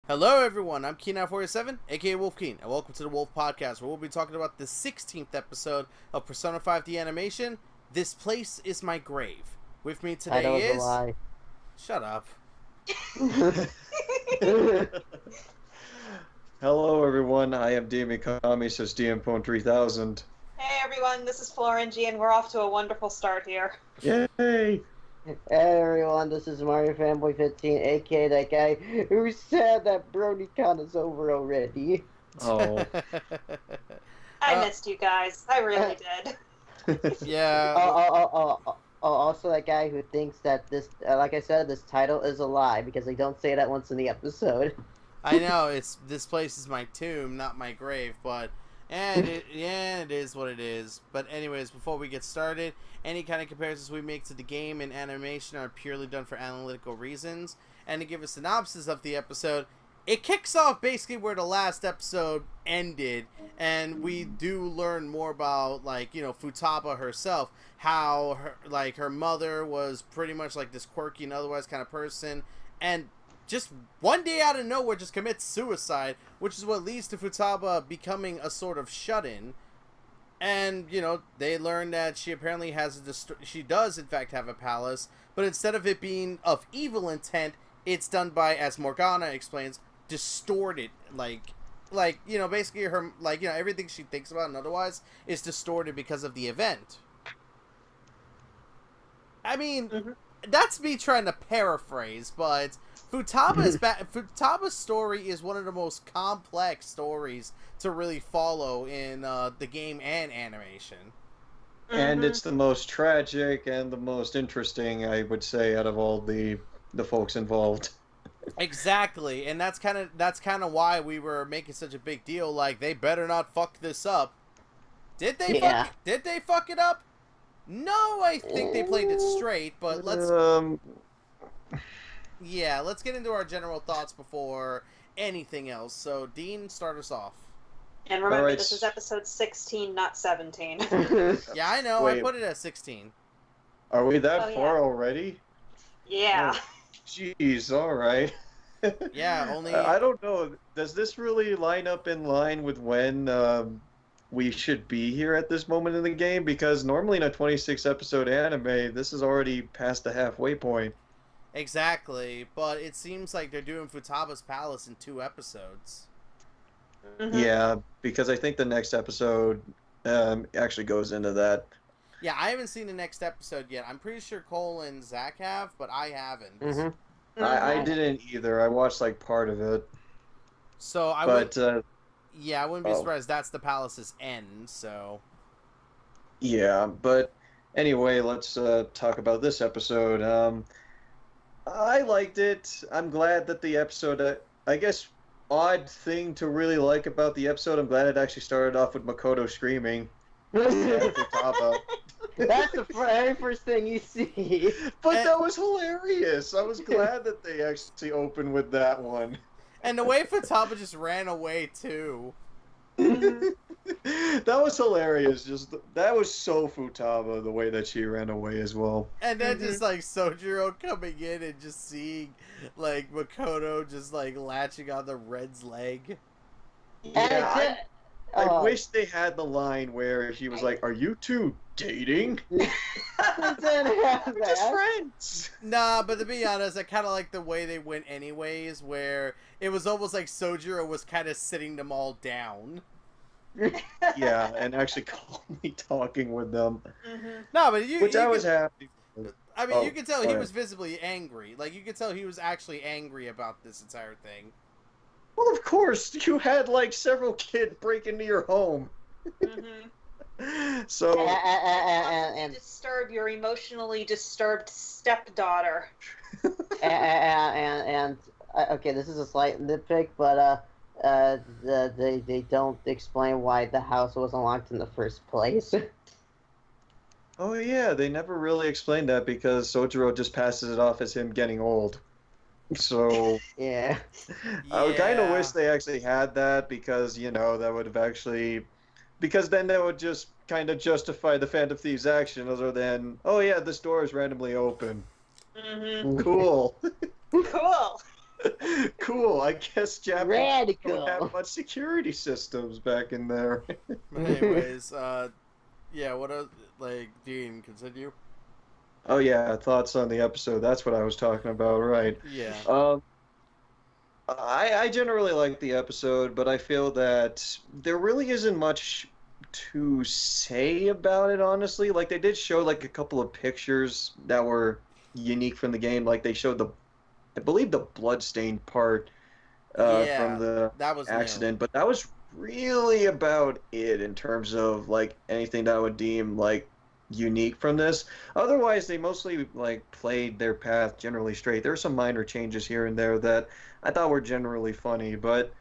Hello everyone, I'm Keen947, aka Wolfkeen, and welcome to the Wolf Podcast, where we'll be talking about the 16th episode of Persona 5 The Animation, This Place Is My Grave. With me today is... a lie. Shut up. Hello everyone, I am DM Kami, says DM Pone 3000. Hey everyone, this is FlOrangey, and we're off to a wonderful start here. Yay! Hey everyone, this is Mario Fanboy 15, aka that guy who said that BronyCon is over already. Oh. I missed you guys. I really did. Yeah. Also that guy who thinks that this, like I said, this title is a lie because they don't say that once in the episode. I know, this place is my tomb, not my grave, but... it is what it is. But anyways, before we get started, any kind of comparisons we make to the game and animation are purely done for analytical reasons. And to give a synopsis of the episode, it kicks off basically where the last episode ended, and we do learn more about, like, you know, Futaba herself, how her mother was pretty much like this quirky and otherwise kind of person, and just one day out of nowhere just commits suicide, which is what leads to Futaba becoming a sort of shut-in. And, you know, they learn that she apparently has she does in fact have a palace, but instead of it being of evil intent, it's done by, as Morgana explains, distorted, like, you know, basically her, like, you know, everything she thinks about and otherwise is distorted because of the event. I mean, that's me trying to paraphrase, but Futaba's story is one of the most complex stories to really follow in the game and animation. And it's the most tragic and the most interesting, I would say, out of all the folks involved. Exactly, and that's kind of why we were making such a big deal. Like, they better not fuck this up. Did they fuck it up? No, I think they played it straight, but let's... Yeah, let's get into our general thoughts before anything else. So, Dean, start us off. And remember, this is episode 16, not 17. Yeah, I know. Wait. I put it at 16. Are we that far already? Yeah. Oh, jeez, alright. Yeah, only... I don't know. Does this really line up in line with when we should be here at this moment in the game? Because normally in a 26-episode anime, this is already past the halfway point. Exactly, but it seems like they're doing Futaba's Palace in 2 episodes. Yeah, because I think the next episode actually goes into that. Yeah, I haven't seen the next episode yet. I'm pretty sure Cole and Zach have, but I haven't. I didn't either. I watched like part of it. So I wouldn't be surprised that's the palace's end, so... Yeah, but anyway, let's talk about this episode. I liked it. I'm glad that the episode, I guess, odd thing to really like about the episode, I'm glad it actually started off with Makoto screaming. That's the very first thing you see. But that was hilarious. I was glad that they actually opened with that one. And the way Futaba just ran away, too. That was hilarious. That was so Futaba, the way that she ran away as well. And then just like Sojiro coming in and just seeing like Makoto just like latching on the Red's leg. Yeah, I wish they had the line where she was like, "Are you two dating?" We're just friends. Nah, but to be honest, I kind of like the way they went anyways, where it was almost like Sojiro was kind of sitting them all down. Yeah, and actually calmly talking with them. No, but I was happy. I mean, you could tell he was visibly angry. Like, you could tell he was actually angry about this entire thing. Well, of course, you had like several kids break into your home. So and disturb your emotionally disturbed stepdaughter. Okay, this is a slight nitpick, but they don't explain why the house wasn't locked in the first place. Oh yeah, they never really explained that because Sojiro just passes it off as him getting old. So yeah. I kind of wish they actually had that because, you know, that would have actually... Because then that would just kind of justify the Phantom Thieves' action other than, oh yeah, this door is randomly open. Cool. Cool. Cool. I guess Japanese Radical. don't have much security systems back in there. But anyways, yeah, what else? Like, Dean, continue. Oh yeah, thoughts on the episode. That's what I was talking about, right? Yeah. I generally like the episode, but I feel that there really isn't much to say about it, honestly. Like, they did show, like, a couple of pictures that were unique from the game. Like, they showed I believe the bloodstained part Yeah, from the that was accident, but that was really about it in terms of, like, anything that I would deem, like, unique from this. Otherwise, they mostly, like, played their path generally straight. There were some minor changes here and there that I thought were generally funny, but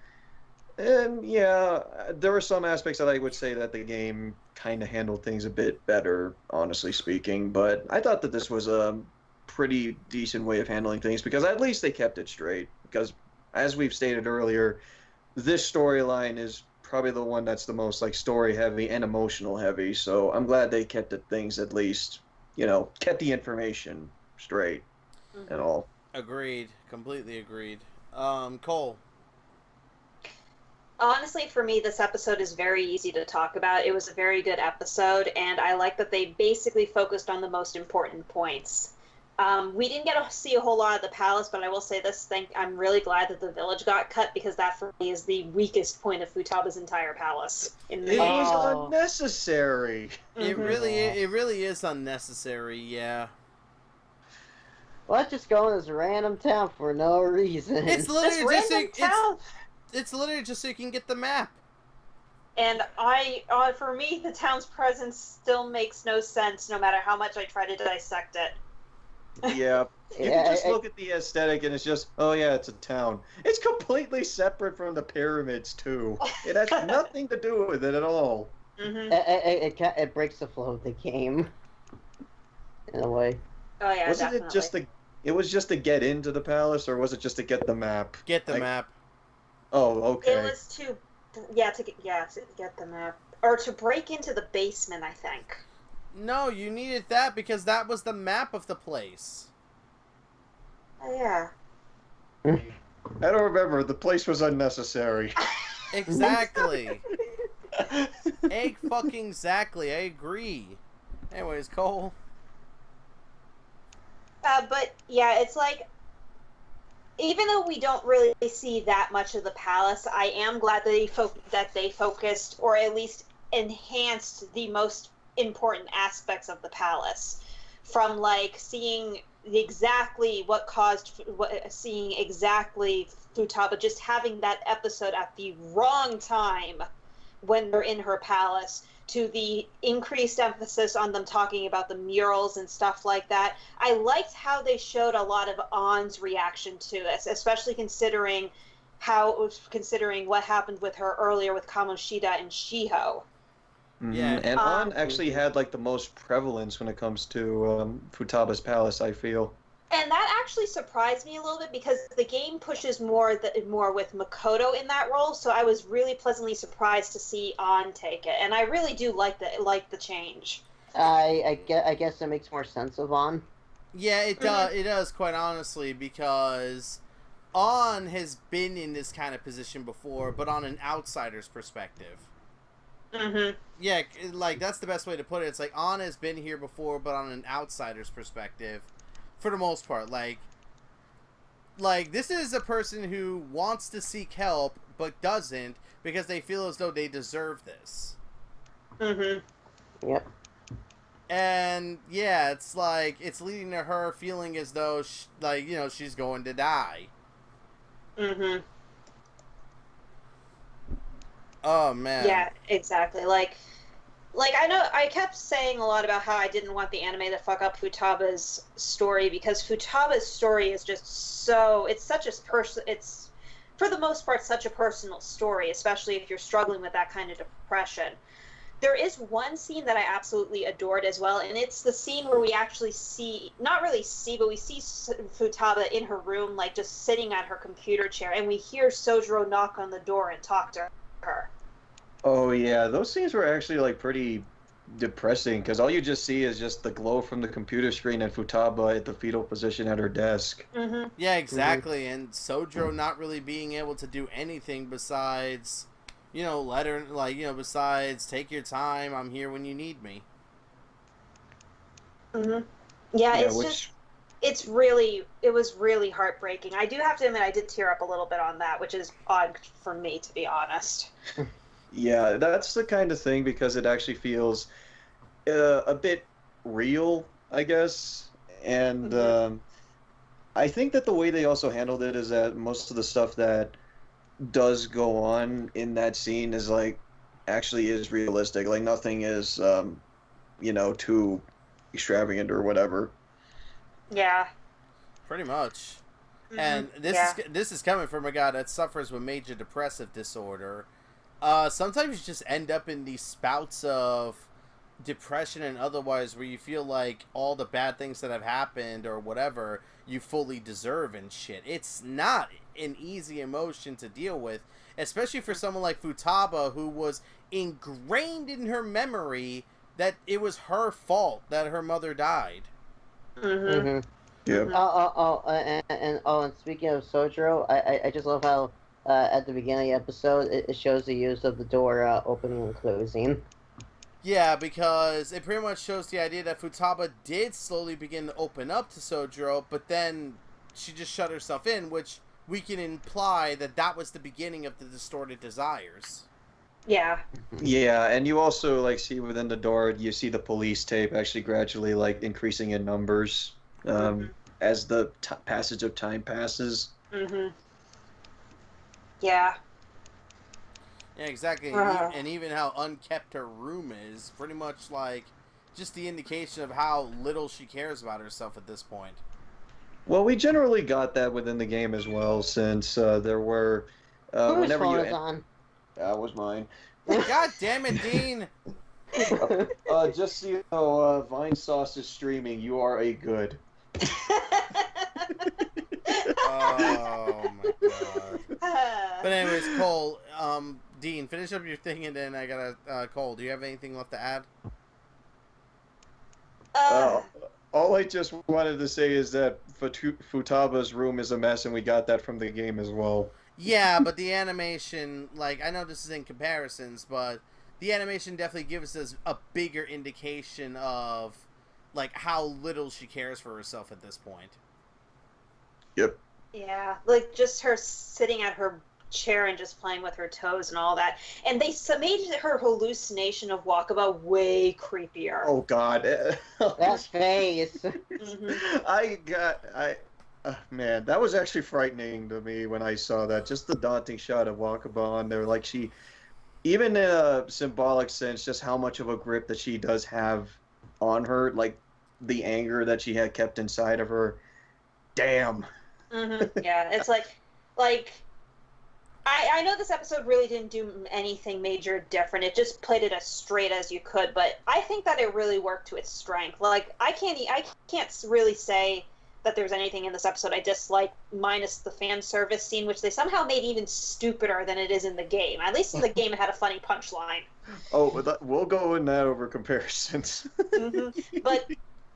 yeah, there were some aspects that I would say that the game kind of handled things a bit better, honestly speaking. But I thought that this was a pretty decent way of handling things because at least they kept it straight. Because as we've stated earlier, this storyline is probably the one that's the most like story heavy and emotional heavy. So I'm glad they kept the things at least, kept the information straight and all. Agreed. Completely agreed. Cole. Honestly, for me, this episode is very easy to talk about. It was a very good episode, and I like that they basically focused on the most important points. We didn't get to see a whole lot of the palace, but I will say this: I'm really glad that the village got cut because that, for me, is the weakest point of Futaba's entire palace. It was unnecessary. It really is unnecessary. Yeah. Let's just go in this random town for no reason. It's literally This random town. It's literally just so you can get the map. And for me, the town's presence still makes no sense, no matter how much I try to dissect it. Yeah, you can just look at the aesthetic and it's just, oh yeah, it's a town. It's completely separate from the pyramids too. It has nothing to do with it at all. Mm-hmm. It breaks the flow of the game in a way. Oh yeah, Wasn't definitely. it was just to get into the palace, or was it just to get the map? Get the map. Oh, okay. It was to get the map, or to break into the basement, I think. No, you needed that because that was the map of the place. Oh yeah. I don't remember. The place was unnecessary. Exactly. Exactly. I agree. Anyways, Cole. But yeah, it's like, even though we don't really see that much of the palace, I am glad that they focused, or at least enhanced, the most important aspects of the palace. From like seeing exactly seeing exactly Futaba just having that episode at the wrong time when they're in her palace, to the increased emphasis on them talking about the murals and stuff like that. I liked how they showed a lot of Ann's reaction to this, especially considering what happened with her earlier with Kamoshida and Shiho. Mm-hmm. Yeah. And Ann actually had like the most prevalence when it comes to Futaba's palace, I feel. And that actually surprised me a little bit because the game pushes more with Makoto in that role, so I was really pleasantly surprised to see Ann take it, and I really do like the change. I guess it makes more sense of Ann. Yeah, it does. It does, quite honestly, because Ann has been in this kind of position before, but on an outsider's perspective. Mm-hmm. Yeah, like that's the best way to put it. It's like Ann has been here before, but on an outsider's perspective. For the most part, like this is a person who wants to seek help but doesn't because they feel as though they deserve this. Mm-hmm. Yep. And yeah, it's like it's leading to her feeling as though she's going to die. Mm-hmm. Oh man. Yeah, exactly. Like I know I kept saying a lot about how I didn't want the anime to fuck up Futaba's story because Futaba's story is just it's for the most part such a personal story, especially if you're struggling with that kind of depression. There is one scene that I absolutely adored as well, and it's the scene where we actually but we see Futaba in her room, like just sitting at her computer chair, and we hear Sojiro knock on the door and talk to her. Oh yeah, those scenes were actually like pretty depressing because all you just see is just the glow from the computer screen and Futaba at the fetal position at her desk. Mm-hmm. Yeah, exactly. And Sojiro not really being able to do anything besides, let her, besides take your time, I'm here when you need me. Mm-hmm. Yeah, it was really heartbreaking. I do have to admit, I did tear up a little bit on that, which is odd for me, to be honest. Yeah, that's the kind of thing because it actually feels a bit real, I guess. And I think that the way they also handled it is that most of the stuff that does go on in that scene is actually is realistic. Like nothing is, too extravagant or whatever. Yeah. Pretty much. Mm-hmm. And this is coming from a guy that suffers with major depressive disorder. Sometimes you just end up in these spouts of depression and otherwise where you feel like all the bad things that have happened or whatever you fully deserve and shit. It's not an easy emotion to deal with, especially for someone like Futaba, who was ingrained in her memory that it was her fault that her mother died. Mm-hmm. Mm-hmm. Yeah. And speaking of Sojiro, I just love how at the beginning of the episode it shows the use of the door opening and closing. Yeah, because it pretty much shows the idea that Futaba did slowly begin to open up to Sojiro, but then she just shut herself in, which we can imply that was the beginning of the distorted desires. Yeah. Yeah, and you also see within the door, you see the police tape actually gradually increasing in numbers as the passage of time passes. Mm-hmm. Yeah. Yeah, exactly. And even how unkept her room is, pretty much just the indication of how little she cares about herself at this point. Well, we generally got that within the game as well, since there were Whose phone is on? That was mine. God damn it, Dean! Just so you know, Vine Sauce is streaming. You are a good. Oh my god. But anyways, Cole, Dean, finish up your thing and then I got Cole, do you have anything left to add? All I just wanted to say is that Futaba's room is a mess, and we got that from the game as well. Yeah, but the animation, I know this is in comparisons, but the animation definitely gives us a bigger indication of, how little she cares for herself at this point. Yep. Yeah, just her sitting at her chair and just playing with her toes and all that. And they made her hallucination of Walkabout way creepier. Oh, God. That face. Mm-hmm. Man, that was actually frightening to me when I saw that. Just the daunting shot of Walkabout on there. Even in a symbolic sense, just how much of a grip that she does have on her. The anger that she had kept inside of her. Damn. Mm-hmm. Yeah, it's I know this episode really didn't do anything major different. It just played it as straight as you could, but I think that it really worked to its strength. I can't really say that there's anything in this episode I dislike, minus the fan service scene, which they somehow made even stupider than it is in the game. At least in the game, it had a funny punchline. Oh, we'll go in that over comparisons. Mm-hmm. But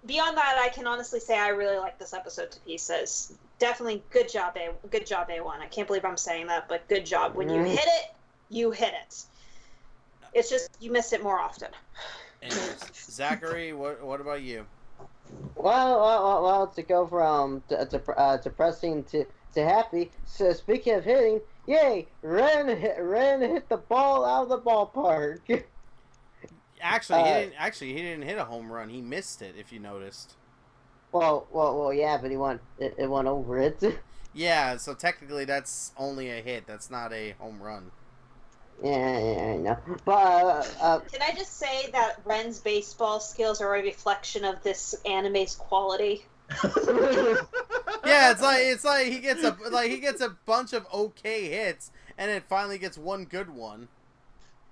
beyond that, I can honestly say I really like this episode to pieces. Definitely good job, A1. I can't believe I'm saying that, but good job. When you hit it, you hit it. It's just you miss it more often. Anyways, Zachary, what about you? Well, to go from depressing to happy. So speaking of hitting, yay! Ren hit the ball out of the ballpark. Actually, he didn't hit a home run. He missed it. If you noticed. Well, yeah, but it went over it. Yeah, so technically that's only a hit. That's not a home run. Yeah, I know. But can I just say that Ren's baseball skills are a reflection of this anime's quality? Yeah, it's like he gets a bunch of okay hits, and it finally gets one good one.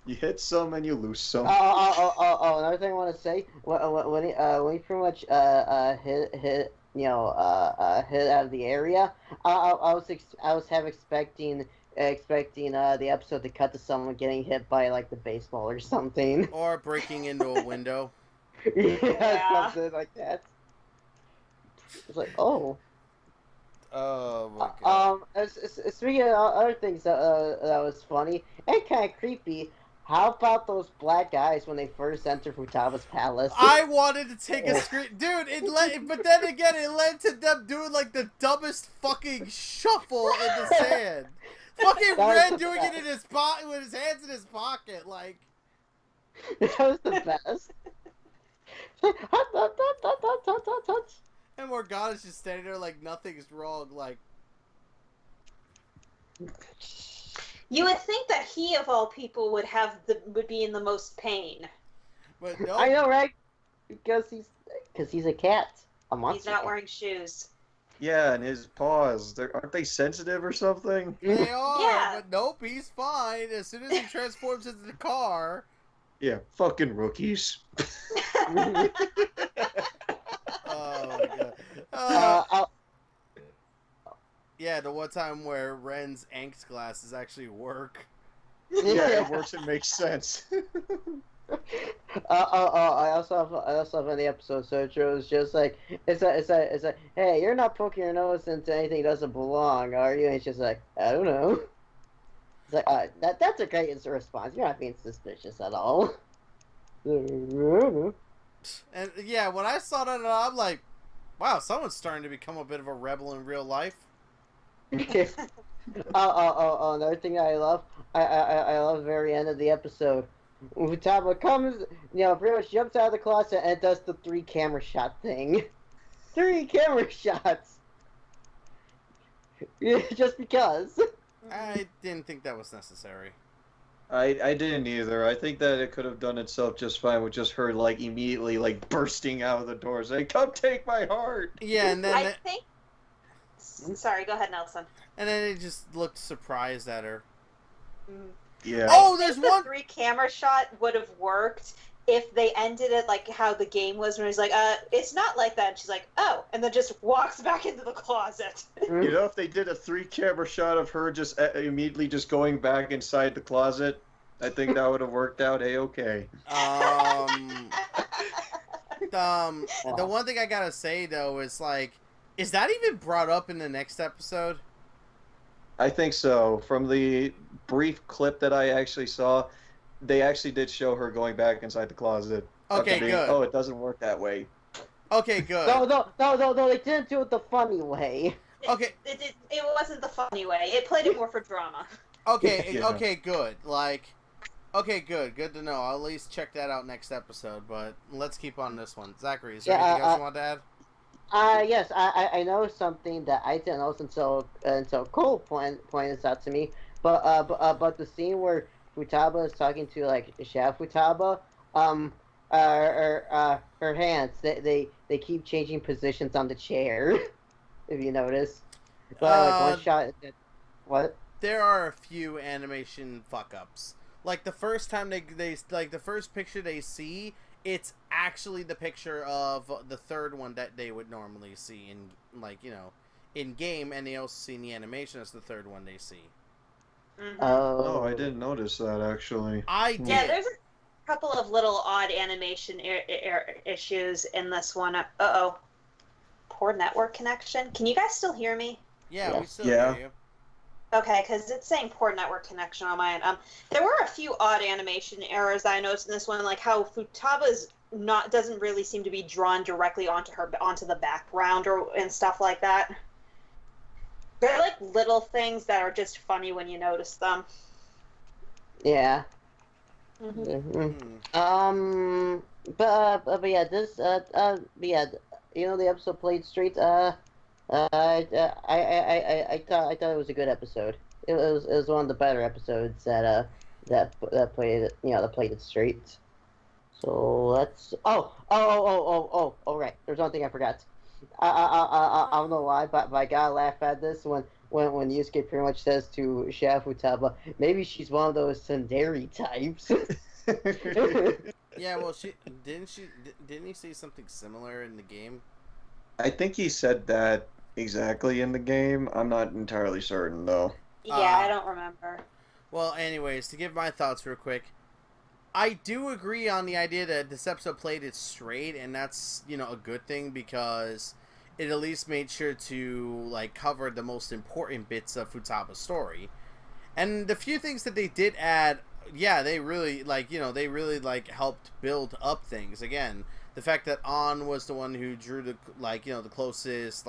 You hit some and you lose some. Another thing I want to say, when he pretty much hit hit out of the area, I was expecting expecting the episode to cut to someone getting hit by like the baseball or something. Or breaking into a window. Yeah, something like that. It's like, oh. Oh my god. Speaking of other things that was funny and kind of creepy, how about those black guys when they first enter Futaba's palace? I wanted to take a screen, dude. But then again, it led to them doing like the dumbest fucking shuffle in the sand. Fucking Red doing it in his pocket with his hands in his pocket, like. That was the best. And Morgana's just standing there like nothing's wrong, like. You would think that he, of all people, would be in the most pain. But no. I know, right? Because he's a cat. A monster. He's not wearing shoes. Yeah, and his paws, aren't they sensitive or something? They are, Yeah. but nope, he's fine. As soon as he transforms into the car. Yeah, fucking rookies. Oh my god. Yeah, the one time where Ren's Angst glasses actually work. Yeah, it works and makes sense. I also have any episode, so it was just like it's like, hey, you're not poking your nose into anything that doesn't belong, are you? And it's just like, I don't know. It's like, that's a great response. You're not being suspicious at all. And yeah, when I saw that, I'm like, wow, someone's starting to become a bit of a rebel in real life. Another thing I love, I love the very end of the episode. Futaba comes, pretty much jumps out of the closet and does the 3 camera shot thing. 3 camera shots. Just because. I didn't think that was necessary. I didn't either. I think that it could have done itself just fine with just her, like, immediately, like, bursting out of the door saying, come take my heart! Yeah, and then... I think... Sorry, go ahead, Nelson. And then it just looked surprised at her. Yeah. Oh, there's the one... 3 camera shot would have worked if they ended it like how the game was, when he's like, it's not like that. And she's like, oh, and then just walks back into the closet. You know, if they did a 3 camera shot of her just immediately just going back inside the closet, I think that would have worked out A-okay. The one thing I gotta say, though, is like, is that even brought up in the next episode? I think so. From the brief clip that I actually saw, they actually did show her going back inside the closet. Okay, good. Oh, it doesn't work that way. Okay, good. No, they didn't do it the funny way. Okay. It wasn't the funny way. It played it more for drama. Okay, Yeah. okay, good. Like, okay, good. Good to know. I'll at least check that out next episode, but let's keep on this one. Zachary, is there anything else you want to add? Yes, I know something that I didn't know until Cole pointed this out to me. But the scene where Futaba is talking to like Chef Futaba, her hands they keep changing positions on the chair. If you notice, like one shot. What? There are a few animation fuck ups. Like the first time they like the first picture they see, it's actually the picture of the third one that they would normally see in, like, in game, and they also see in the animation as the third one they see. Mm-hmm. Oh, I didn't notice that, actually. I did. Yeah, there's a couple of little odd animation issues in this one. Uh-oh. Poor network connection. Can you guys still hear me? Yeah, we still Yeah. hear you. Okay, because it's saying poor network connection on my end. There were a few odd animation errors that I noticed in this one, like how Futaba's doesn't really seem to be drawn directly onto the background and stuff like that. They're like little things that are just funny when you notice them. Yeah. Mm-hmm. But yeah, this the episode played straight. I thought it was a good episode. It was one of the better episodes that played it straight. So let's. Oh, right. There's one thing I forgot. I don't know why, but I gotta laugh at this when Yusuke pretty much says to Chef Futaba, maybe she's one of those tsundere types. Yeah, well, didn't he say something similar in the game? I think he said that exactly in the game. I'm not entirely certain, though. I don't remember. Well, anyways, to give my thoughts real quick, I do agree on the idea that this episode played it straight, and that's, a good thing because it at least made sure to, like, cover the most important bits of Futaba's story. And the few things that they did add, yeah, they really, helped build up things. Again, the fact that An was the one who drew the closest,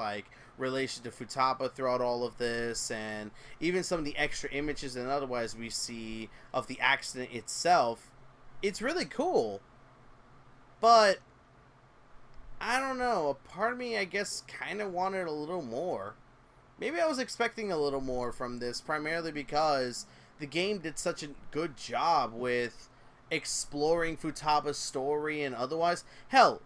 relation to Futaba throughout all of this, and even some of the extra images and otherwise we see of the accident itself, it's really cool. But I don't know, a part of me, I guess, kind of wanted a little more. Maybe I was expecting a little more from this, primarily because the game did such a good job with exploring Futaba's story and otherwise. Hell,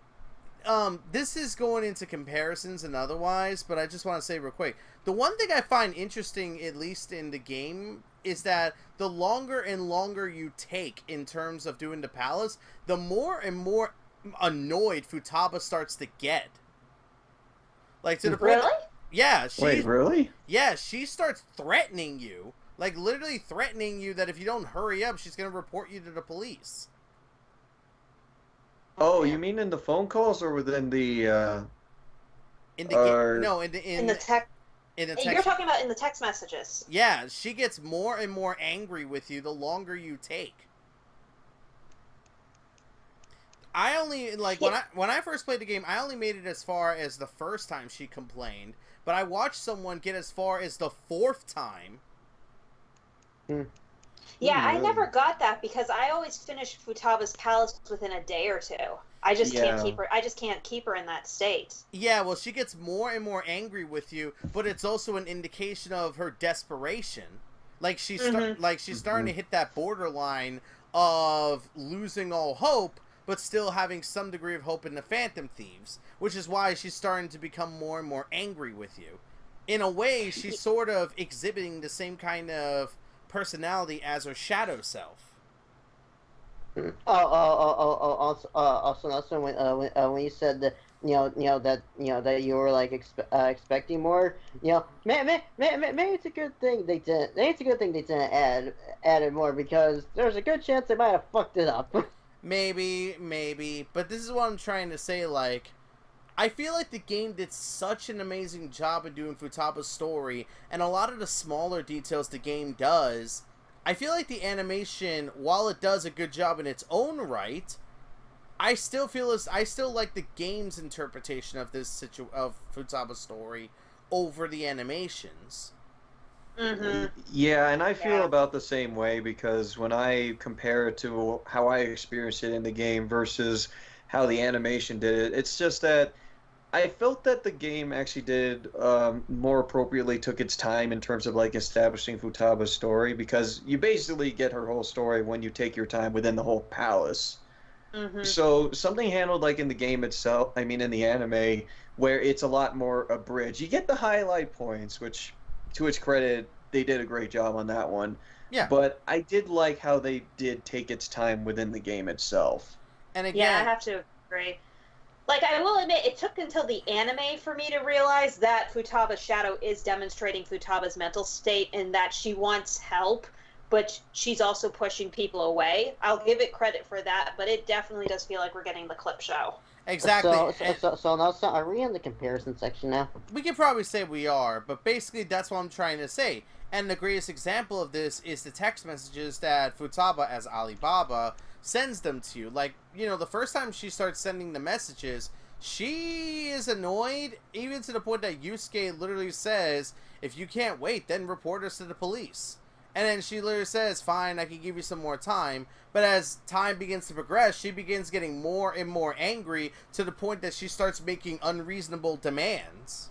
this is going into comparisons and otherwise, but I just want to say real quick, the one thing I find interesting, at least in the game, is that the longer and longer you take in terms of doing the palace, the more and more annoyed Futaba starts to get. Like, to the point... Really? Yeah. Wait, really? Yeah, she starts threatening you. Like, literally threatening you that if you don't hurry up, she's going to report you to the police. Oh, you mean in the phone calls or within the, In the no, in the text. text. You're talking about in the text messages. Yeah, she gets more and more angry with you the longer you take. I only, when I first played the game, I only made it as far as the first time she complained, but I watched someone get as far as the fourth time. Yeah, I never got that because I always finished Futaba's palace within a day or two. I just can't keep her. I just can't keep her in that state. Yeah, well, she gets more and more angry with you, but it's also an indication of her desperation. Like she's starting to hit that borderline of losing all hope, but still having some degree of hope in the Phantom Thieves, which is why she's starting to become more and more angry with you. In a way, she's sort of exhibiting the same kind of personality as her shadow self. Also, when you said that, that you were expecting more, maybe it's a good thing they didn't. Maybe it's a good thing they didn't add more because there's a good chance they might have fucked it up. Maybe, but this is what I'm trying to say. Like, I feel like the game did such an amazing job of doing Futaba's story, and a lot of the smaller details the game does. I feel like the animation, while it does a good job in its own right, I still like the game's interpretation of of Futaba's story over the animations. Yeah, and I feel about the same way because when I compare it to how I experienced it in the game versus how the animation did it, it's just that I felt that the game actually did more appropriately took its time in terms of establishing Futaba's story because you basically get her whole story when you take your time within the whole palace. So something handled in the game itself, I mean in the anime, where it's a lot more abridged. You get the highlight points, which to its credit, they did a great job on that one. Yeah. But I did like how they did take its time within the game itself. And again, yeah, I have to agree. I will admit, it took until the anime for me to realize that Futaba's shadow is demonstrating Futaba's mental state and that she wants help, but she's also pushing people away. I'll give it credit for that, but it definitely does feel like we're getting the clip show. Exactly. So now, are we in the comparison section now? We could probably say we are, but basically that's what I'm trying to say. And the greatest example of this is the text messages that Futaba, as Alibaba, sends them to you. The first time she starts sending the messages, she is annoyed, even to the point that Yusuke literally says, if you can't wait, then report us to the police. And then she literally says, fine, I can give you some more time. But as time begins to progress, she begins getting more and more angry to the point that she starts making unreasonable demands.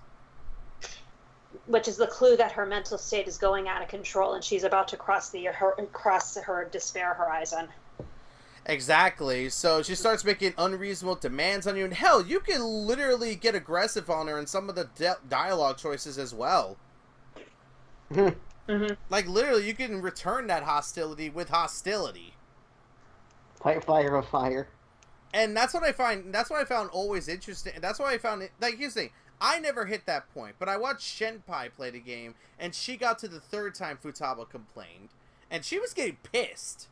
Which is the clue that her mental state is going out of control and she's about to cross her despair horizon. Exactly. So she starts making unreasonable demands on you. And hell, you can literally get aggressive on her in some of the dialogue choices as well. Literally, you can return that hostility with hostility. Fire with fire. And that's what I found always interesting. That's why I found it. Here's the thing. I never hit that point, but I watched Shenpai play the game, and she got to the third time Futaba complained, and she was getting pissed.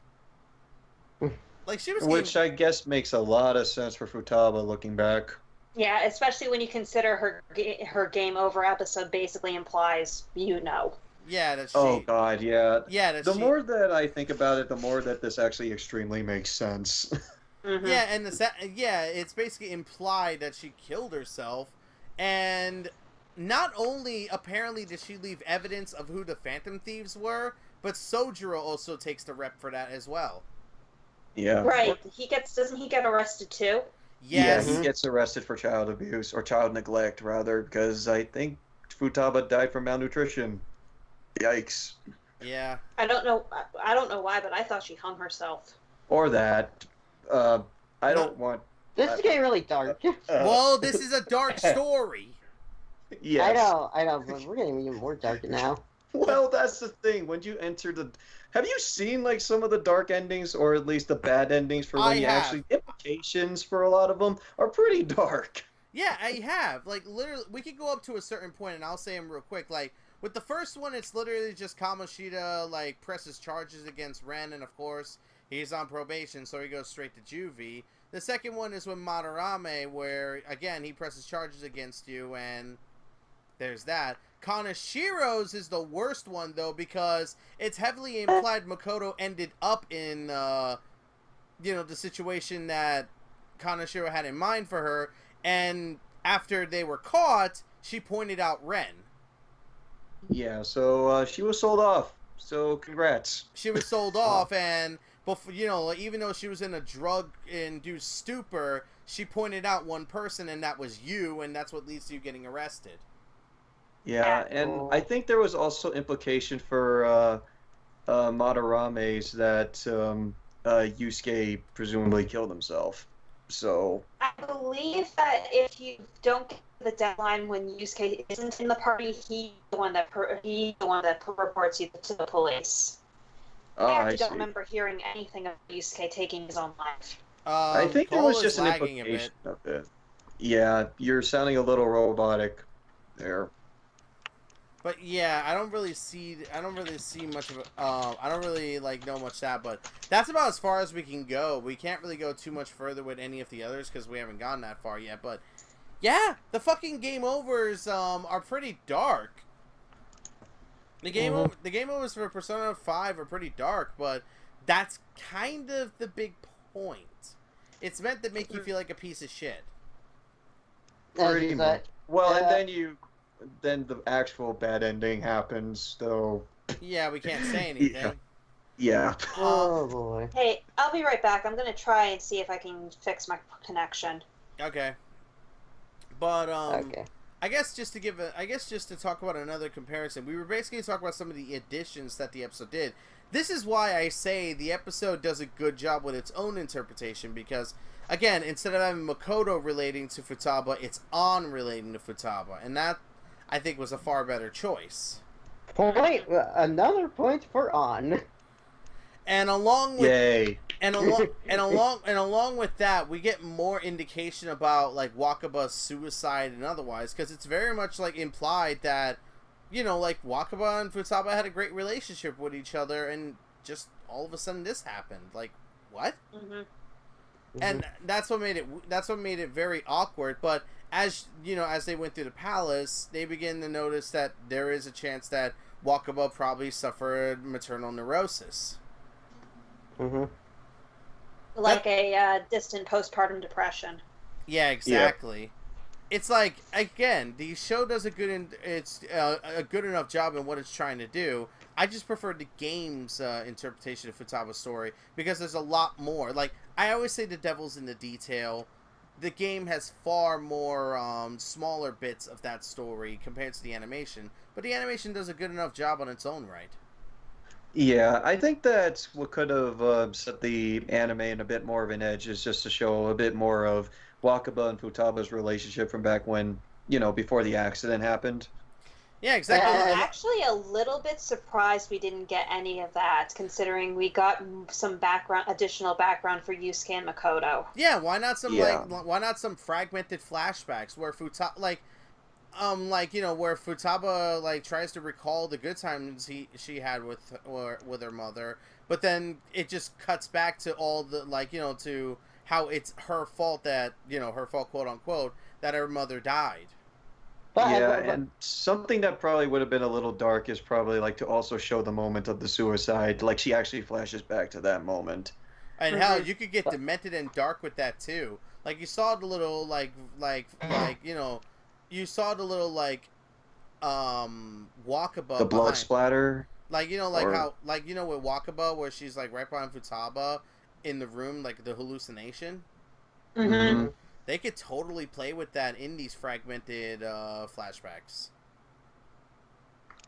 Like, she was Which I guess makes a lot of sense for Futaba looking back. Yeah, especially when you consider her game over episode basically implies Yeah, that she... Oh, God, yeah. Yeah, that the she... more that I think about it, the more that this actually extremely makes sense. Mm-hmm. Yeah, and it's basically implied that she killed herself, and not only apparently did she leave evidence of who the Phantom Thieves were, but Sojiro also takes the rep for that as well. Yeah. Right. Doesn't he get arrested too? Yes. Yeah, he gets arrested for child abuse, or child neglect, rather, because I think Futaba died from malnutrition. Yikes. Yeah. I don't know why, but I thought she hung herself. Or that. I don't want... This is getting really dark. Well, this is a dark story. Yes. I know, but we're getting even more dark now. Well, that's the thing. When you enter the... Have you seen, like, some of the dark endings, or at least the bad endings for when you actually... Implications for a lot of them are pretty dark. Yeah, I have. Like, literally, we could go up to a certain point, and I'll say them real quick. Like, with the first one, it's literally just Kamoshida, like, presses charges against Ren, and of course, he's on probation, so he goes straight to juvie. The second one is with Madarame, where, again, he presses charges against you, and there's that. Kanashiro's is the worst one, though, because it's heavily implied Makoto ended up in, the situation that Kanashiro had in mind for her, and after they were caught, she pointed out Ren. Yeah, so she was sold off. So congrats. She was sold off, and even though she was in a drug-induced stupor, she pointed out one person, and that was you, and that's what leads to you getting arrested. Yeah, and I think there was also implication for Madarame's that Yusuke presumably killed himself. So I believe that if you don't get the deadline when Yusuke isn't in the party, he's the one that reports you to the police. I don't remember hearing anything of Yusuke taking his own life. I think there was just an implication of it. Yeah, you're sounding a little robotic there. But yeah, I don't really see much of it. I don't really know much of that, but that's about as far as we can go. We can't really go too much further with any of the others because we haven't gotten that far yet. But yeah, the fucking game overs are pretty dark. The game overs for Persona 5 are pretty dark, but that's kind of the big point. It's meant to make you feel like a piece of shit. Pretty much. Well, and then the actual bad ending happens, though. Yeah, we can't say anything. Yeah. Oh boy. Hey, I'll be right back. I'm gonna try and see if I can fix my connection. Okay. But Okay. I guess just to talk about another comparison, we were basically talking about some of the additions that the episode did. This is why I say the episode does a good job with its own interpretation, because again, instead of having Makoto relating to Futaba, it's An relating to Futaba, and that I think was a far better choice. Another point for An. And along with Yay. and along with that, we get more indication about Wakaba's suicide and otherwise, because it's very much implied that Wakaba and Futaba had a great relationship with each other, and just all of a sudden this happened. What? Mm-hmm. And that's what made it very awkward. But as they went through the palace, they begin to notice that there is a chance that Wakaba probably suffered maternal neurosis. Mm-hmm. Like a distant postpartum depression. Yeah, exactly. Yeah. It's again, the show does a good enough job in what it's trying to do. I just prefer the game's interpretation of Futaba's story, because there's a lot more. I always say the devil's in the detail. The game has far more smaller bits of that story compared to the animation, but the animation does a good enough job on its own right. Yeah, I think that's what could have set the anime in a bit more of an edge, is just to show a bit more of Wakaba and Futaba's relationship from back when, before the accident happened. Yeah, exactly. I'm actually a little bit surprised we didn't get any of that, considering we got some additional background for Yusuke and Makoto. Yeah, why not some fragmented flashbacks where Futaba, like, you know, where Futaba like tries to recall the good times she had with her mother, but then it just cuts back to all the, like, you know, to how it's her fault that, you know, her fault, quote unquote, that her mother died. And something that probably would have been a little dark is probably like to also show the moment of the suicide. Like she actually flashes back to that moment. And hell, you could get demented and dark with that too. Like you saw the little like you know, you saw the little like Wakaba The blood behind. splatter. Like, you know, like how, like, you know, with Wakaba where she's like right behind Futaba in the room, like the hallucination. Mm-hmm. They could totally play with that in these fragmented flashbacks.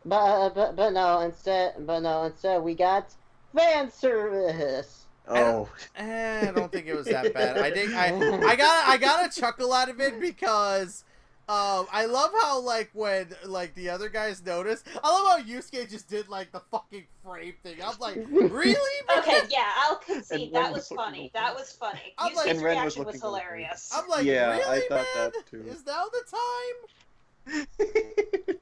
But no, instead we got fan service. Oh, I don't think it was that bad. I got a chuckle out of it because I love how, like, when, like, the other guys noticed. I love how Yusuke just did, like, the fucking frame thing. I'm like, really? Okay, yeah, I'll concede. And That Ren was was funny. looking- That was funny. I'm like- Yusuke's And Ren was reaction was looking over. hilarious. I'm like, Yeah, really, I thought man? that too. Is now the time?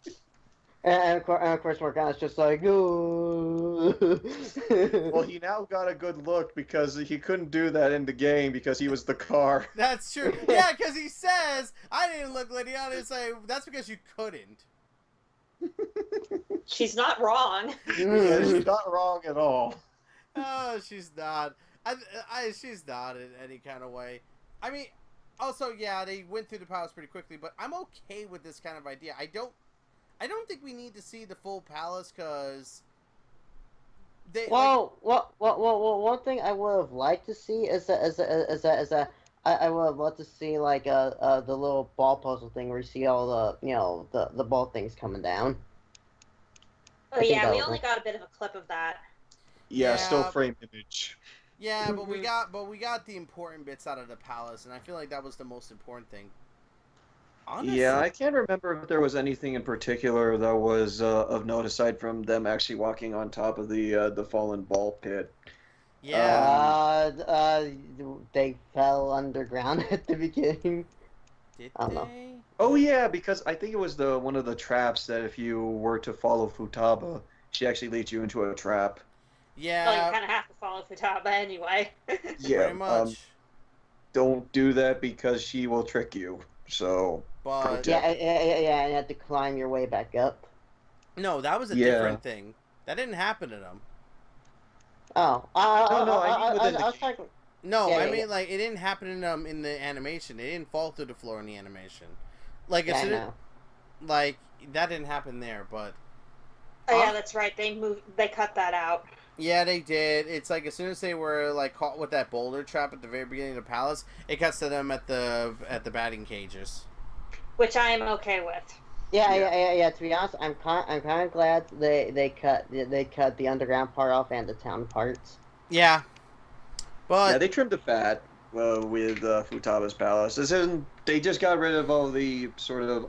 And of course Morgana's just like, ooh. Well, he now got a good look because he couldn't do that in the game because he was the car. That's true. Yeah, because he says, I didn't look Lydiana and say, that's because you couldn't. She's not wrong. Yeah, she's not wrong at all. Oh, she's not. She's not in any kind of way. I mean, also, yeah, they went through the palace pretty quickly, but I'm okay with this kind of idea. I don't think we need to see the full palace because they. Well, one thing I would have liked to see is that I would have loved to see like the little ball puzzle thing where you see all the, you know, the ball things coming down. Oh I think yeah, that we was only it. got a bit of a clip of that. Yeah, Yeah. still frame image. Yeah, but we got the important bits out of the palace, and I feel like that was the most important thing. Honestly. Yeah, I can't remember if there was anything in particular that was of note aside from them actually walking on top of the fallen ball pit. Yeah. They fell underground at the beginning. Did I don't know. they? Oh yeah, because I think it was one of the traps that if you were to follow Futaba, she actually leads you into a trap. Well, you Yeah. kind of have to follow Futaba anyway. Yeah, Pretty much. don't do that because she will trick you. So But Yeah, and you had to climb your way back up. no, that was a Yeah. different thing. That didn't happen to them. Oh, No, I mean within the I was game. talking. No, Yeah, I yeah, mean, like, it didn't happen in the animation. It didn't fall through the floor in the animation. Like, as Yeah, I soon as, know. like, that didn't happen there, but Oh yeah, that's right. They cut that out. yeah, they did. It's like as soon as they were like caught with that boulder trap at the very beginning of the palace, it cuts to them at the batting cages. Which I am okay with. Yeah. To be honest, I'm kind of glad they cut the underground part off and the town parts. Yeah, but yeah, they trimmed the fat with Futaba's palace. They just got rid of all the sort of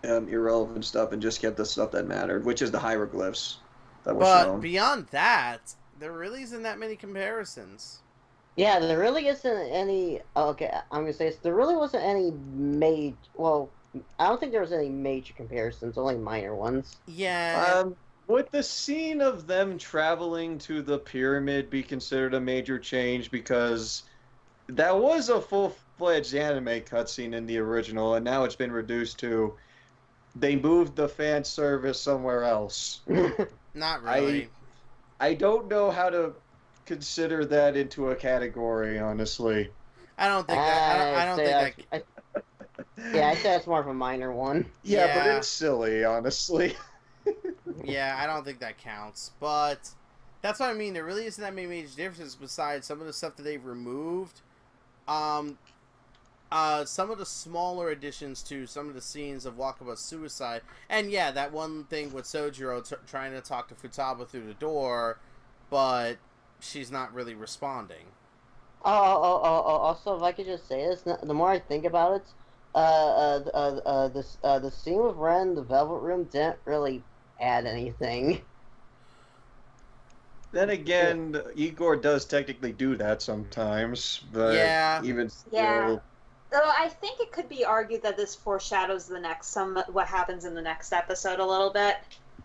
irrelevant stuff and just kept the stuff that mattered, which is the hieroglyphs that were but shown. beyond that, there really isn't that many comparisons. Yeah, there really isn't any. Okay, I'm gonna say this. There really wasn't any major. Well, I don't think there was any major comparisons. Only minor ones. Yeah, Would the scene of them traveling to the pyramid be considered a major change? Because that was a full-fledged anime cutscene in the original, and now it's been reduced to they moved the fan service somewhere else. not really. I don't know how to consider that into a category, honestly. I don't think that. I don't think that. Yeah, I'd say that's more of a minor one. Yeah, but Yeah. it's silly, honestly. Yeah, I don't think that counts. But that's what I mean. There really isn't that many major differences besides some of the stuff that they've removed. Some of the smaller additions to some of the scenes of Wakaba's suicide. And yeah, that one thing with Sojiro trying to talk to Futaba through the door, but she's not really responding. Also, if I could just say this, the more I think about it, the scene with Ren in the Velvet Room didn't really add anything. Then again, Igor does technically do that sometimes, but Yeah. even still, Yeah. Though I think it could be argued that this foreshadows what happens in the next episode a little bit.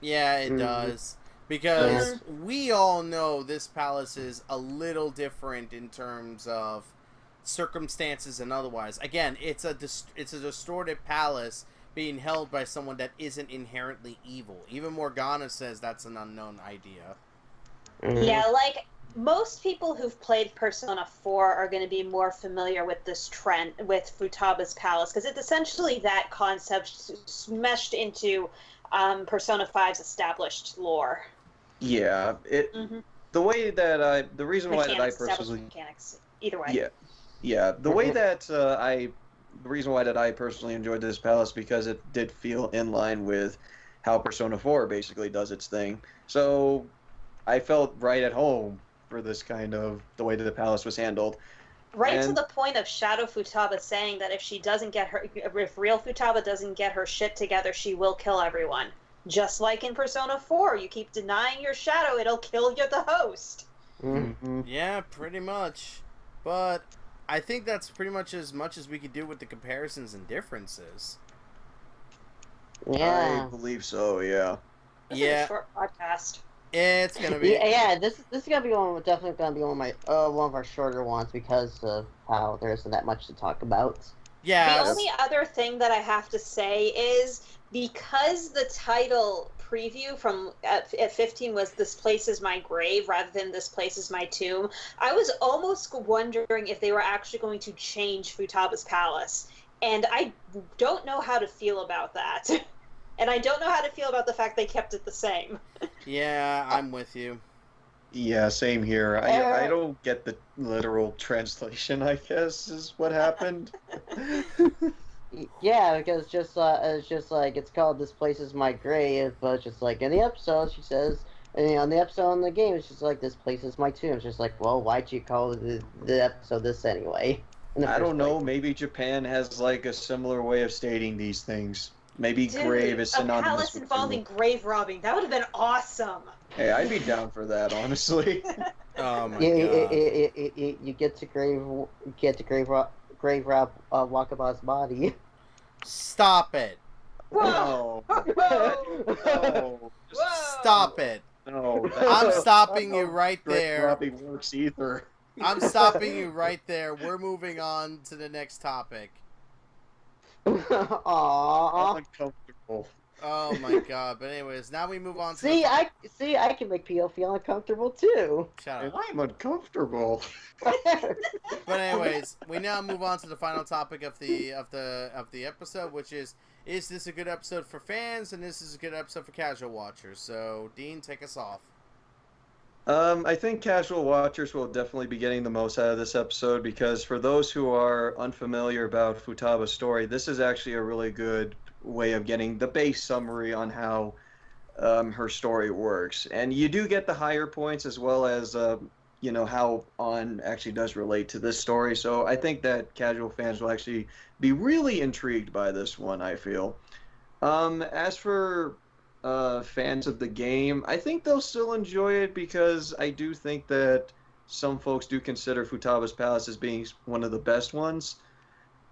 Yeah, it does. Because we all know this palace is a little different in terms of circumstances and otherwise. Again, it's a distorted palace being held by someone that isn't inherently evil. Even Morgana says that's an unknown idea. Yeah, like, most people who've played Persona 4 are going to be more familiar with this trend, with Futaba's palace, because it's essentially that concept meshed into Persona 5's established lore. Yeah, the way that the reason why that I personally... Mechanics, either way. Yeah, the way that the reason why that I personally enjoyed this palace, because it did feel in line with how Persona 4 basically does its thing. So I felt right at home for this kind of, the way that the palace was handled. Right to the point of Shadow Futaba saying that if real Futaba doesn't get her shit together, she will kill everyone. Just like in Persona 4, you keep denying your shadow, it'll kill you, the host. Yeah, pretty much. But I think that's pretty much as we could do with the comparisons and differences. Yeah. I believe so, yeah. This is a short podcast. It's gonna be. Yeah, this is gonna be definitely gonna be one of our shorter ones because of how there isn't that much to talk about. Yeah. The only other thing that I have to say is, because the title preview at 15 was "This Place Is My Grave" rather than "This Place Is My Tomb," I was almost wondering if they were actually going to change Futaba's palace, and I don't know how to feel about that. And I don't know how to feel about the fact they kept it the same. Yeah, I'm with you. Yeah, same here. I don't get the literal translation, I guess, is what happened. Yeah, because it's just like, it's called "This Place Is My Grave," but it's just like in the episode she says, and on the episode in the game it's just like, "This place is my tomb." It's just like, well, why'd you call the episode this anyway? I don't know, maybe Japan has like a similar way of stating these things. Maybe grave is synonymous a palace with involving grave robbing. That would have been awesome. Hey, I'd be down for that, honestly. Oh my god. You get to grave rob Wakaba's body. Stop it. Whoa. Whoa. Stop it. No. I'm stopping you right there. Grave robbing works either. I'm stopping you right there. We're moving on to the next topic. Aww. I'm uncomfortable. Oh my god. But anyways, now we move on to I can make people feel uncomfortable too. Shut up. I'm uncomfortable. But anyways, we now move on to the final topic of the episode, which is this a good episode for fans, and this is a good episode for casual watchers. So Dean, take us off. I think casual watchers will definitely be getting the most out of this episode, because for those who are unfamiliar about Futaba's story, this is actually a really good way of getting the base summary on how her story works. And you do get the higher points as well as, how On actually does relate to this story. So I think that casual fans will actually be really intrigued by this one, I feel. As for fans of the game, I think they'll still enjoy it, because I do think that some folks do consider Futaba's Palace as being one of the best ones,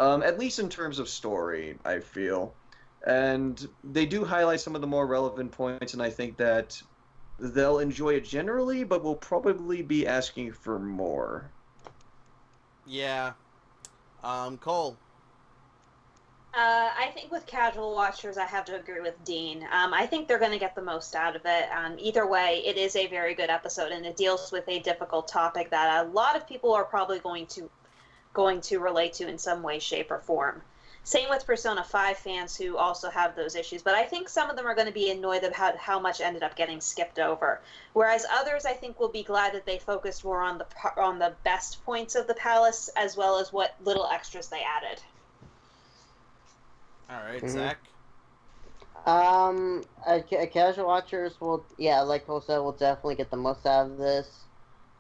at least in terms of story, I feel. And they do highlight some of the more relevant points, and I think that they'll enjoy it generally, but will probably be asking for more. Yeah. Cole. I think with casual watchers, I have to agree with Dean. I think they're going to get the most out of it. Either way, it is a very good episode, and it deals with a difficult topic that a lot of people are probably going to relate to in some way, shape, or form. Same with Persona 5 fans who also have those issues, but I think some of them are going to be annoyed about how much ended up getting skipped over. Whereas others, I think, will be glad that they focused more on the best points of the palace, as well as what little extras they added. All right, Zach. Casual watchers will, like Cole said, will definitely get the most out of this.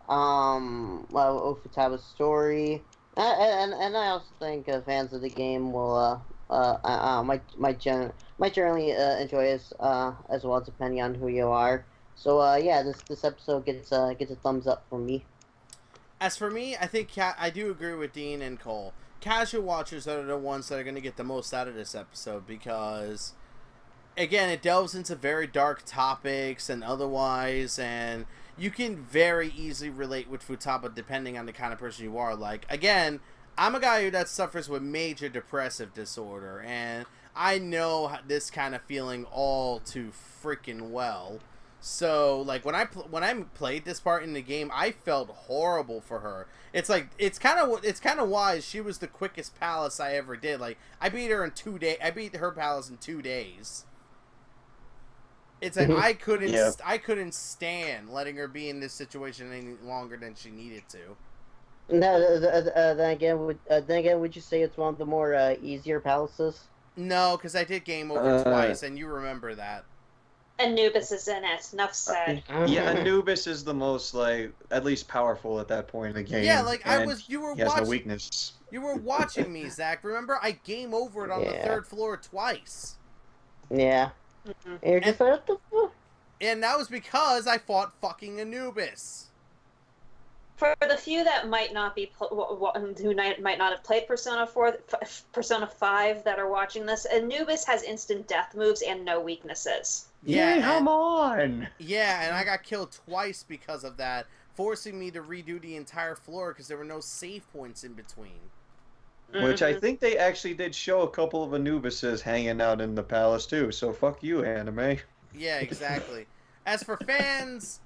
Futaba's story, and I also think fans of the game will might generally enjoy this as well, depending on who you are. So this episode gets a thumbs up from me. As for me, I think I do agree with Dean and Cole. casual watchers are the ones that are going to get the most out of this episode because, again, it delves into very dark topics and otherwise, and you can very easily relate with Futaba depending on the kind of person you are. Like, again, I'm a guy that suffers with major depressive disorder, and I know this kind of feeling all too freaking well. So, like, when I played this part in the game, I felt horrible for her. It's like, it's kind of wise. She was the quickest palace I ever did. Like, I beat her in 2 days. I beat her palace in 2 days. It's like, I couldn't stand letting her be in this situation any longer than she needed to. No, then again, would you say it's one of the more easier palaces? No, because I did game over twice, and you remember that. Anubis is in it. Enough said. Yeah, Anubis is the most, like, at least powerful at that point in the game. Yeah, like, he has no weakness. You were watching me, Zach. Remember, I game over it on the 3rd floor twice. Yeah. You're just like, what the fuck? And that was because I fought fucking Anubis. For the few that might not be who might not have played Persona 5 that are watching this, Anubis has instant death moves and no weaknesses. Yeah, come on! Yeah, and I got killed twice because of that, forcing me to redo the entire floor because there were no save points in between. Which I think they actually did show a couple of Anubises hanging out in the palace too, so fuck you, anime. Yeah, exactly. As for fans,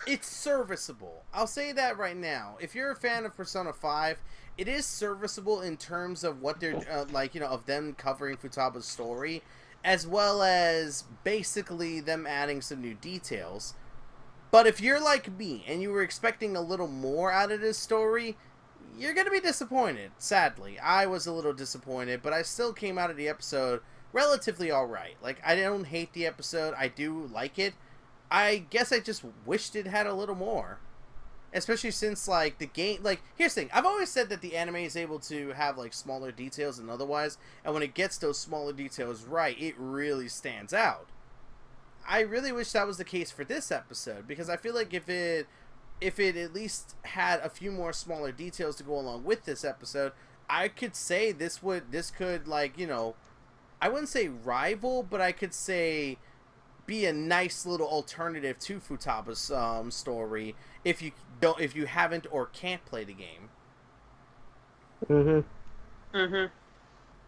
it's serviceable. I'll say that right now. If you're a fan of Persona 5, it is serviceable in terms of what they're, of them covering Futaba's story, as well as basically them adding some new details. But if you're like me, and you were expecting a little more out of this story, you're going to be disappointed, sadly. I was a little disappointed, but I still came out of the episode relatively alright. Like, I don't hate the episode, I do like it. I guess I just wished it had a little more. Especially since, like, the game... Like, here's the thing. I've always said that the anime is able to have, like, smaller details than otherwise. And when it gets those smaller details right, it really stands out. I really wish that was the case for this episode. Because I feel like if it at least had a few more smaller details to go along with this episode, I could say this could, like, you know... I wouldn't say rival, but I could say... be a nice little alternative to Futaba's story if you haven't or can't play the game.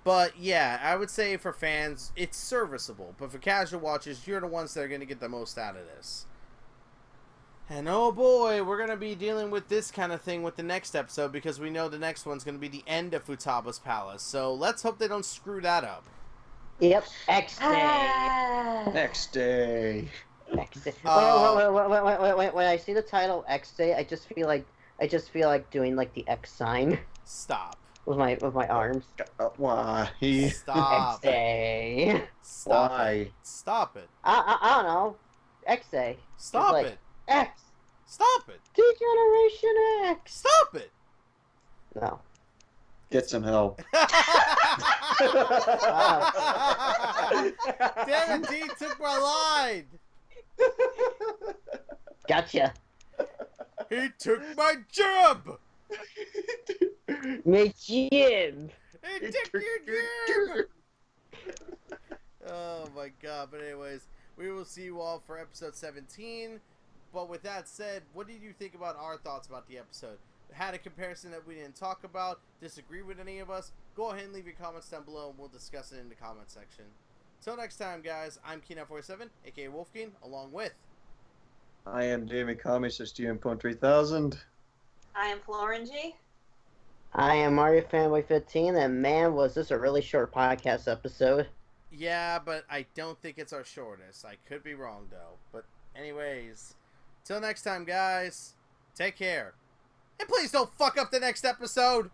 But yeah, I would say for fans it's serviceable, but for casual watchers, you're the ones that are going to get the most out of this. And oh boy, we're going to be dealing with this kind of thing with the next episode because we know the next one's going to be the end of Futaba's palace. So let's hope they don't screw that up. Yep, X Day. Next day. X Day. Wait. When I see the title X Day, I just feel like doing like the X sign. Stop. With my arms. Why? Stop. X Day. Stop Why? it. Stop it. I don't know. X Day. Stop like, it. X. Stop it. Degeneration X. Stop it. No. Get some help. Damn it, D took my line. Gotcha. He took my job. My jib. He took your job. Oh my god. But anyways, we will see you all for episode 17. But with that said, what did you think about our thoughts about the episode? Had a comparison that we didn't talk about, disagree with any of us, go ahead and leave your comments down below and we'll discuss it in the comment section. Till next time, guys, I'm Keenan47, aka Wolfkeen, along with... I am Jamie Kami, says GM.3000. I am FlOrangey. I am Mario Fanboy 15, and man, was this a really short podcast episode. Yeah, but I don't think it's our shortest. I could be wrong, though. But anyways, till next time, guys, take care. And please don't fuck up the next episode.